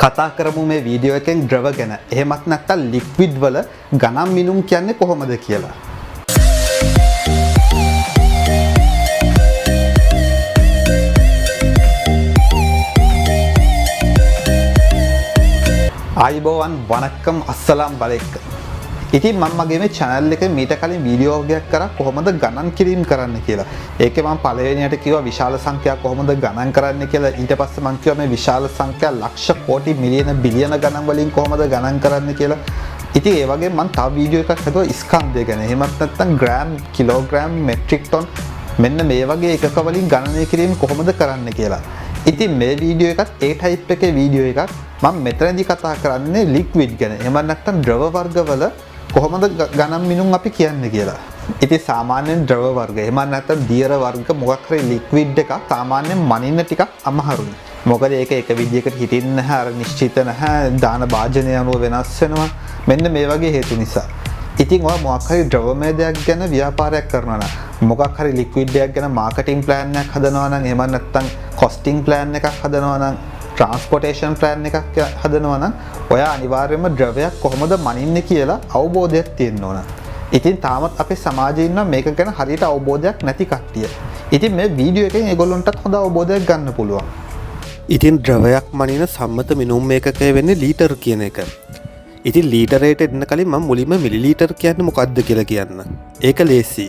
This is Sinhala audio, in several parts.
කතා කරමු මේ වීඩියෝ එකෙන් ද්‍රව ගැන. එහෙමත් නැත්නම් ලික්විඩ් වල ගණන් මිනුම් කියන්නේ කොහොමද කියලා. ආයිබෝවන් වණක්කම් අස්සලාම් බලෙක්කම්. ඉතින් මම මගේ මේ channel එකේ මීට කලින් වීඩියෝ එකක් කරා කොහොමද ගණන් කිරීම කරන්න කියලා. ඒකේ මම පළවෙනියට කිව්වා විශාල සංඛ්‍යාවක් කොහොමද ගණන් කරන්න කියලා. ඊට පස්සේ මම කිව්වා මේ විශාල සංඛ්‍යා ලක්ෂ කෝටි මිලියන බිලියන ගණන් වලින් කොහොමද ගණන් කරන්න කියලා. ඉතින් ඒ වගේ මම තව වීඩියෝ එකක් හදුවා ස්කන්ධය ගැන. එහෙමත් නැත්නම් ග්‍රෑම්, කිලෝග්‍රෑම්, මෙට්‍රික් ටොන් මෙන්න මේ වගේ එකක වලින් ගණනය කිරීම කොහොමද කරන්න කියලා. ඉතින් මේ වීඩියෝ එකත් ඒ ටයිප් එකේ වීඩියෝ එකක්. මම මෙතනදී කතා කරන්නේ ලික්විඩ් ගැන. එහෙම නැත්නම් ද්‍රව වර්ගවල කොහොමද ගණන් මිනුම් අපි කියන්නේ කියලා. ඉතින් සාමාන්‍යයෙන් ද්‍රව වර්ග එහෙම නැත්නම් දියර වර්ග මොකක් හරි ලික්විඩ් එකක් සාමාන්‍යයෙන් මනින්න ටිකක් අමාරුයි. මොකද ඒක එක විදියකට හිටින්නේ නැහැ, අර නිශ්චිත නැහැ, දාන භාජනය අනුව වෙනස් වෙනවා. මෙන්න මේ වගේ හේතු නිසා. ඉතින් ඔය මොකක් හරි ද්‍රවමය දෙයක් ගැන ව්‍යාපාරයක් කරනවා නම්, මොකක් හරි ලික්විඩ් එකක් ගැන මාකටිං ප්ලෑන් එකක් හදනවා නම්, එහෙම නැත්නම් කොස්ටිං ප්ලෑන් එකක් හදනවා නම්, ට්‍රාන්ස්පෝර්ටේෂන් ප්ලෑන් එකක් හදනවා නම් ඔයා අනිවාර්යයෙන්ම ද්‍රවයක් කොහොමද මනින්නේ කියලා අවබෝධයක් තියෙන්න ඕන. ඉතින් තාමත් අපේ සමාජයේ ඉන්න මේක ගැන හරියට අවබෝධයක් නැති කට්ටිය. ඉතින් මේ වීඩියෝ එකෙන් ඒගොල්ලන්ටත් හොඳ අවබෝධයක් ගන්න පුළුවන්. ඉතින් ද්‍රවයක් මනින සම්මත මිනුම් ඒකකය වෙන්නේ ලීටර් කියන එක. ඉතින් ලීටරයට එන්න කලින් මම මුලින්ම මිලිලීටර් කියන්නේ මොකක්ද කියලා කියන්න. ඒක ලේසි.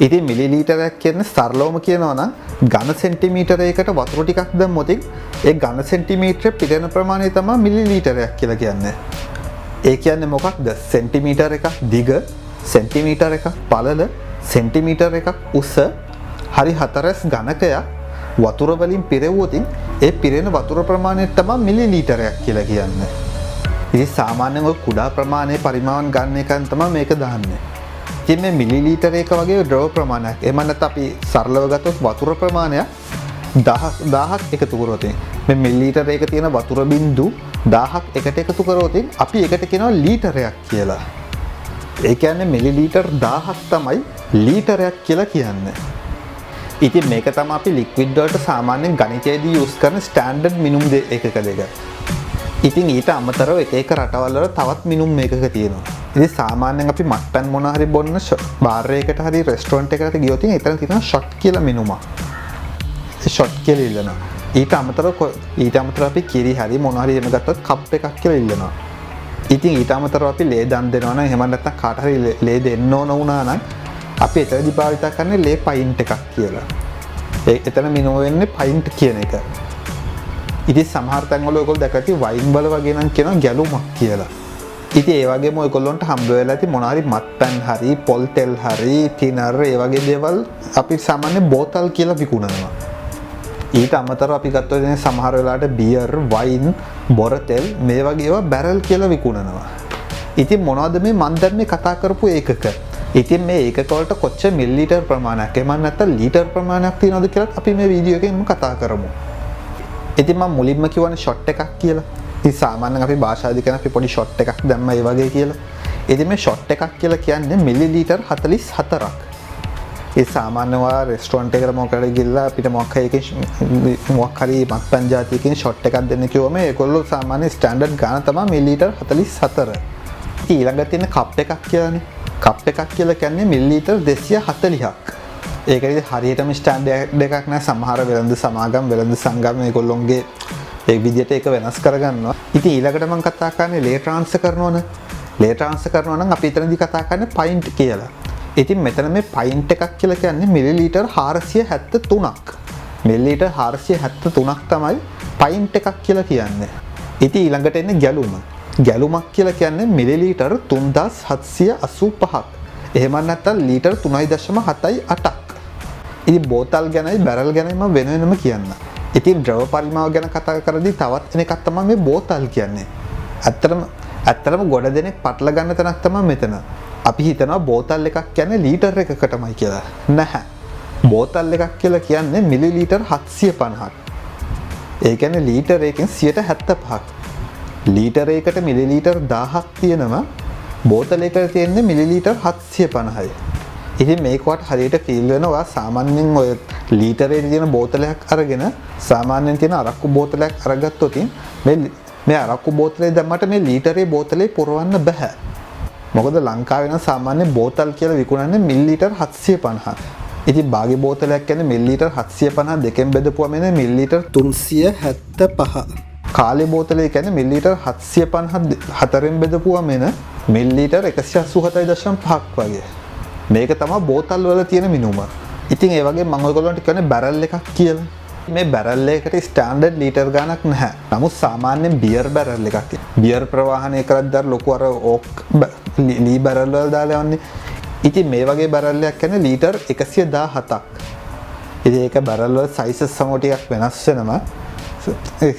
ඉතින් මිලිලීටරයක් කියන්නේ සරලවම කියනවා නම් ඝන සෙන්ටිමීටරයකට වතුර ටිකක් දැම්මොත් ඒ ඝන සෙන්ටිමීටරේ පිරෙන ප්‍රමාණය තමයි මිලිලීටරයක් කියලා කියන්නේ. ඒ කියන්නේ මොකක්ද? සෙන්ටිමීටර එකක් දිග, සෙන්ටිමීටර එකක් පළල, සෙන්ටිමීටර එකක් උස, හරි 4S ඝනකයක් වතුර වලින් පිරෙවුවොත් ඒ පිරෙන වතුර ප්‍රමාණය තමයි මිලිලීටරයක් කියලා කියන්නේ. ඉතින් සාමාන්‍යයෙන් ඔය කුඩා ප්‍රමාණයේ පරිමාණ ගන්න එකෙන් තමයි මේක දාන්නේ. ඉතින් මේ මිලිලීටර එක වගේ ද්‍රව ප්‍රමාණයක්. එහෙම නැත්නම් අපි සරලව ගත්තොත් වතුර ප්‍රමාණයක් 1000ක් එකතු කරොත් මේ මිලිලීටර එක තියෙන වතුර බින්දු 1000ක් එකට එකතු කරොත් අපි එකට කියනවා ලීටරයක් කියලා. ඒ කියන්නේ මිලිලීටර් 1000ක් තමයි ලීටරයක් කියලා කියන්නේ. ඉතින් මේක තමයි අපි ලික්විඩ් වලට සාමාන්‍යයෙන් ගණිතයේදී යූස් කරන ස්ටෑන්ඩඩ් මිනුම් එකක දෙක. ඉතින් ඊට අමතරව එක රටවල් වල තවත් මිනුම් එකක තියෙනවා. ඉතින් සාමාන්‍යයෙන් අපි මත්පැන් මොන හරි බොන්න බාර් එකකට හරි රෙස්ටොරන්ට් එකකට ගියොත් එතන තියෙනවා ෂොට් කියලා මිනුමක්. ඒ ෂොට් කියලා ඉල්ලනවා. ඊට අමතරව අපි කිරි හරි මොන හරි එහෙම ගත්තොත් කප් එකක් කියලා ඉල්ලනවා. ඉතින් ඊට අමතරව අපි ලේ දන් දෙනවා නම් එහෙම නැත්නම් කාට හරි ලේ දෙන්න ඕන වුණා නම් අපි එතනදී භාවිත කරන්නේ ලේ පයින්ට් එකක් කියලා. එතන මිනුම වෙන්නේ පයින්ට් කියන එක. ඉතින් සමහර තැන්වල ඔයගොල්ලෝ දැකලා තියෙන වයින් වල වගේ නම් කියනවා ගැලුමක් කියලා. ඉතින් ඒ වගේම ඔයගොල්ලන්ට හම්බ වෙලා ඇති මොන හරි මත්පැන් හරි පොල් තෙල් හරි ටිනර් ඒ වගේ දේවල් අපි සාමාන්‍ය බෝතල් කියලා විකුණනවා. ඊට අමතරව අපි ගත්තොත් සමහර වෙලාවට බියර්, වයින්, බොර තෙල් මේ වගේ ඒවා බැරල් කියලා විකුණනවා. ඉතින් මොනවද මේ මන් දැන් මේ කතා කරපු ඒකක? ඉතින් මේ ඒකක වලට කොච්චර මිලිලීටර් ප්‍රමාණයක් එහෙම නැත්නම් ලීටර් ප්‍රමාණයක් තියෙනවද කියලා අපි මේ වීඩියෝ එකෙන් කතා කරමු. ඉතින් මම මුලින්ම කියවනේ ෂොට් එකක් කියලා. ඉතින් සාමාන්‍යයෙන් අපි භාෂාවේදී කියන අපි පොඩි ෂොට් එකක් දැම්ම ඒ වගේ කියලා. ඉතින් මේ ෂොට් එකක් කියලා කියන්නේ මිලිලීටර් 44ක්. ඒ සාමාන්‍යව රෙස්ටොරන්ට් එකකට මොකකට ගිහලා අපිට මොකක් හරි මත්පැන් ජාතියකින් ෂොට් එකක් දෙන්න කිව්වම ඒගොල්ලෝ සාමාන්‍ය ස්ටෑන්ඩඩ් ගාන තමයි මිලිලීටර් 44. ඉතින් ඊළඟට තියෙන කප් එකක් කියලානේ. කප් එකක් කියලා කියන්නේ මිලිලීටර් 240ක්. ඒකයි හරියටම ස්ටෑන්ඩඩ් එකක් නෑ. සමහර වෙළඳ සමාගම් වෙළඳ සංගම් ඒගොල්ලොන්ගේ ඒ විදිහට ඒක වෙනස් කරගන්නවා. ඉතින් ඊළඟට මම කතා කරන්නේ ලේ ට්‍රාන්ස්ෆර් කරනවනේ. ලේ ට්‍රාන්ස්ෆර් කරනවා නම් අපි එතනදී කතා කරන්නේ පයින්ට් කියලා. ඉතින් මෙතන මේ පයින්ට් එකක් කියලා කියන්නේ මිලිලීටර් 473ක්. මිලිලීටර් 473ක් තමයි පයින්ට් එකක් කියලා කියන්නේ. ඉතින් ඊළඟට එන්නේ ගැලුම. ගැලුමක් කියලා කියන්නේ මිලිලීටර් 3785ක්. එහෙම නැත්නම් ලීටර් 3.78ක්. ඉතින් බෝතල් ගැනයි බැරල් ගැනයි මම වෙන වෙනම කියන්න. ඉතින් ද්‍රව පරිමාව ගැන කතා කරද්දී තවත් එකක් තමයි මේ බෝතල් කියන්නේ. ඇත්තටම ගොඩ දෙනෙක් පටල ගන්න තැනක් තමයි මෙතන. අපි හිතනවා බෝතල් එකක් කියන්නේ ලීටර් එකකටමයි කියලා. නැහැ. බෝතල් එකක් කියලා කියන්නේ මිලිලීටර් 750ක්. ඒ කියන්නේ ලීටර් එකෙන් 75ක්. ලීටර් එකකට මිලිලීටර් 1000ක් තියෙනවා. බෝතල් එකකට තියෙන්නේ මිලිලීටර් 750යි. ඉතින් මේකවට හරියට ෆීල් වෙනවා සාමාන්‍යයෙන් ඔය ලීටරේ තියෙන බෝතලයක් අරගෙන සාමාන්‍යයෙන් තියෙන අරක්කු බෝතලයක් අරගත්තොත් මේ මේ අරක්කු බෝතලේ දැම්මට මේ ලීටරේ බෝතලේ පුරවන්න බෑ. මොකද ලංකාවේ නම් සාමාන්‍ය බෝතල් කියලා විකුණන්නේ මිලිලීටර් 750. ඉතින් බාගේ බෝතලයක් කියන්නේ මිලිලීටර් 750 දෙකෙන් බෙදපුවම එන්නේ මිලිලීටර් 375. කාලේ බෝතලේ කියන්නේ මිලිලීටර් 750 හතරෙන් බෙදපුවම එන මිලිලීටර් 187.5ක් වගේ. මේක තමයි බෝතල් වල තියෙන මිනුම. ඉතින් ඒ වගේ මම ඔයගොල්ලන්ට කියන්නේ බැරල් එකක් කියලා. මේ බැරල් එකකට ස්ටෑන්ඩඩ් ලීටර් ගණක් නැහැ. නමුත් සාමාන්‍යයෙන් බියර් බැරල් එකක් තියෙනවා. බියර් ප්‍රවාහනය කරද්දී ලොකු අර ඕක් ලී බැරල් වල දාලා යන්නේ. ඉතින් මේ වගේ බැරල් එකක් කියන්නේ ලීටර් 117ක්. ඉතින් ඒක බැරල් වල සයිසස් සමෝ ටිකක් වෙනස් වෙනවා.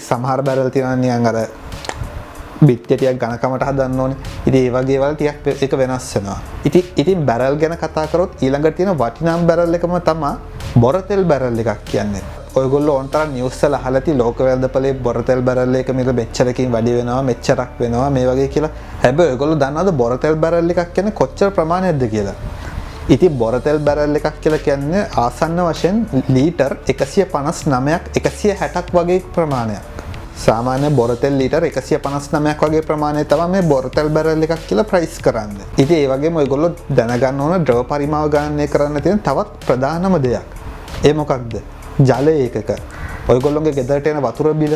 සමහර බැරල් තියෙනවා නිකන් අර බිත්තිය ටිකක් ඝනකමට හදන්න ඕනේ. ඉතින් ඒ වගේ වල ටිකක් ඒක වෙනස් වෙනවා. ඉතින් බැරල් ගැන කතා කරොත් ඊළඟට තියෙන වටිනාම බැරල් එකම තමයි බොරතෙල් බැරල් එකක් කියන්නේ. ඔයගොල්ලෝ ඔන්තර නිවුස් වල අහලා තියෙන ලෝක වෙළඳපොලේ බොරතෙල් බැරල් එක මිල මෙච්චරකින් වැඩි වෙනවා මෙච්චරක් වෙනවා මේ වගේ කියලා. හැබැයි ඔයගොල්ලෝ දන්නවද බොරතෙල් බැරල් එකක් කියන්නේ කොච්චර ප්‍රමාණයක්ද කියලා? ඉතින් බොරතෙල් බැරල් එකක් කියලා කියන්නේ ආසන්න වශයෙන් ලීටර් 159ක් 160ක් වගේ ප්‍රමාණයක්. සාමාන්‍ය බොරතෙල් ලීටර් 159ක් වගේ ප්‍රමාණය තමයි මේ බොරතෙල් බැරල් එකක් කියලා ප්‍රයිස් කරන්නේ. ඉතින් ඒ වගේම ඔයගොල්ලෝ දැනගන්න ඕන ද්‍රව පරිමාව ගණනය කරන්න තියෙන තවත් ප්‍රධානම දෙයක්. ඒ මොකක්ද? ජල ඒකක. ඔයගොල්ලෝගේ ගෙදරට එන වතුර බිල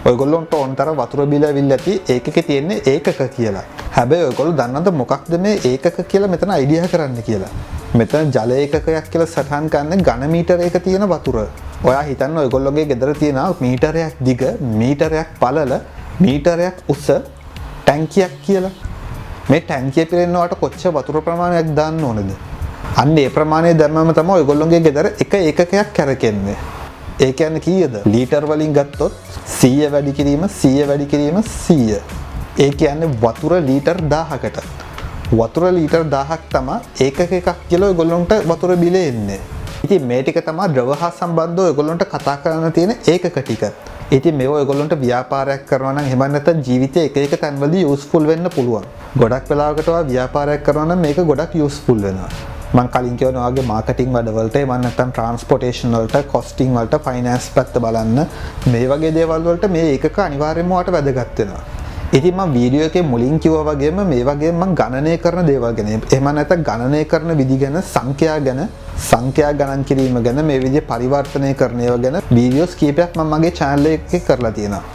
ඔයගොල්ලොන්ට ඕනතර වතුර බිල ඇවිල්ලා ඇති ඒකකේ තියෙන්නේ ඒකක කියලා. හැබැයි ඔයගොල්ලෝ දන්නවද මොකක්ද මේ ඒකක කියලා මෙතන අයිඩියා කරන්න කියලා? මෙතන ජල ඒකකයක් කියලා සටහන් කරන්නේ ඝන මීටරයක තියෙන වතුර. ඔයා හිතන්න ඔයගොල්ලෝගේ ගෙදර තියෙන මීටරයක් දිග, මීටරයක් පළල, මීටරයක් උස ටැංකියක් කියලා. මේ ටැංකිය පිරෙන්නවට කොච්චර වතුර ප්‍රමාණයක් දාන්න ඕනද? අන්න ඒ ප්‍රමාණය දැම්මම තමයි ඔයගොල්ලෝගේ ගෙදර එක ඒකකයක් කැරකෙන්නේ. ඒ කියන්නේ කීයද? ලීටර් වලින් ගත්තොත් 100 වැඩි කිරීම 100 වැඩි කිරීම 100. ඒ කියන්නේ වතුර ලීටර් 1000කට. වතුර ලීටර් 1000ක් තමයි ඒකක එකක් කියලා ඔයගොල්ලන්ට වතුර බිල එන්නේ. ඉතින් මේ ටික තමයි ද්‍රව හා සම්බන්ධව ඔයගොල්ලන්ට කතා කරන්න තියෙන ඒකක ටික. ඉතින් මේව ඔයගොල්ලන්ට ව්‍යාපාරයක් කරනවා නම් එහෙම නැත්නම් ජීවිතේ එක එක තැන්වලදී යූස්ෆුල් වෙන්න පුළුවන්. ගොඩක් වෙලාවකට ඔයා ව්‍යාපාරයක් කරනවා නම් මේක ගොඩක් යූස්ෆුල් වෙනවා. මම කලින් කියවන වගේ මාකටිං වැඩවලට එහෙම නැත්නම් ට්‍රාන්ස්පෝර්ටේෂන් වලට කොස්ටිං වලට ෆයිනෑන්ස් පැත්ත බලන්න මේ වගේ දේවල් වලට මේ ඒකක අනිවාර්යයෙන්ම ඔයාලට වැදගත් වෙනවා. ඉතින් මම වීඩියෝ එකේ මුලින් කිව්වා වගේම මේ වගේ මම ගණනය කරන දේවල් ගැන එහෙම නැත්නම් ගණනය කරන විදි ගැන සංඛ්‍යා ගණන් කිරීම ගැන මේ විදිහේ පරිවර්තනය කරන ඒවා ගැන වීඩියෝස් කීපයක් මම මගේ channel එකේ කරලා තියෙනවා.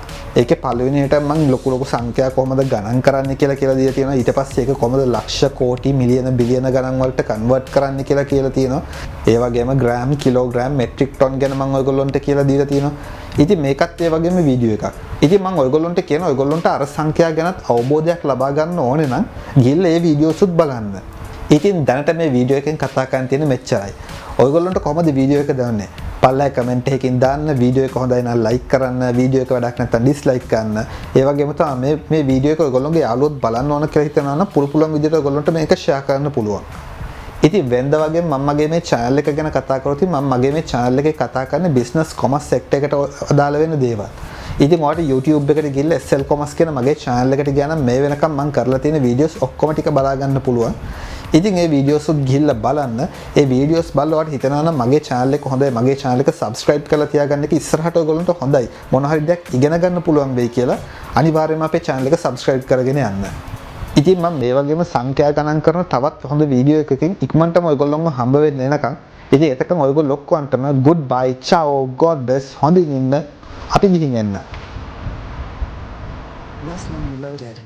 ඒකේ පළවෙනියට මම ලොකු සංඛ්‍යා කොහොමද ගණන් කරන්නේ කියලා දීලා තියෙනවා. ඊට පස්සේ ඒක කොහොමද ලක්ෂ කෝටි මිලියන බිලියන ගණන් වලට කන්වර්ට් කරන්නේ කියලා තියෙනවා. ඒ වගේම ග්‍රෑම් කිලෝග්‍රෑම් මෙට්‍රික් ටන් ගැන මම ඔයගොල්ලන්ට කියලා දීලා තියෙනවා. ඉතින් මේකත් ඒ වගේම වීඩියෝ එකක්. ඉතින් මම ඔයගොල්ලන්ට කියනවා ඔයගොල්ලන්ට අර සංඛ්‍යා ගැනත් අවබෝධයක් ලබා ගන්න ඕනේ නම් ගිහිල්ලා ඒ වීඩියෝසුත් බලන්න. ඉතින් දැනට මේ වීඩියෝ එකෙන් කතා කරන්න තියෙන මෙච්චරයි. ඔයගොල්ලන්ට කොහොමද වීඩියෝ එක දාන්නේ? පල්ලයි කමෙන්ට් එකකින් දාන්න, වීඩියෝ එක හොඳයි නම් ලයික් කරන්න, වීඩියෝ එක වැඩක් නැත්නම් ඩිස්ලයික් කරන්න. ඒ වගේම තමයි මේ වීඩියෝ එක ඔයගොල්ලෝගේ යාළුවොත් බලන්න ඕන කියලා හිතනවා නම් පුළුවන් විදිහට ඔයගොල්ලන්ට මේක ෂෙයා කරන්න පුළුවන්. ඉතින් වෙනද වගේ මම මගේ මේ channel එක ගැන කතා කරොත් මම මගේ මේ channel එකේ කතා කරන්නේ business commerce sector එකට අදාළ වෙන දේවල්. ඉතින් ඔයාලට YouTube එකට ගිහලා SL commerce කියන මගේ channel එකට ගියා නම් මේ වෙනකම් මම කරලා තියෙන videos ඔක්කොම ටික බලා ගන්න පුළුවන්. ඉතින් මේ videos උත් ගිහිල්ලා බලන්න. ඒ videos බලලා ඔයාලට හිතනවා නම් මගේ channel එක හොඳයි, මගේ channel එක subscribe කරලා තියාගන්න එක ඉස්සරහට ඔයගොල්ලන්ට හොඳයි. මොන හරි දෙයක් ඉගෙන ගන්න පුළුවන් වෙයි කියලා අනිවාර්යයෙන්ම අපේ channel එක subscribe කරගෙන යන්න. ඉතින් මම මේ වගේම සංඛ්‍යා ගණන් කරන තවත් හොඳ වීඩියෝ එකකින් ඉක්මනටම ඔයගොල්ලොන්ව හම්බ වෙන්න එනකම් ඉතින් එතකන් ඔයගොල්ලෝ ඔක්කොන්ටම goodbye ciao god bless හොඳින් ඉන්න අපි ගිහින් එන්න. Lesson loaded.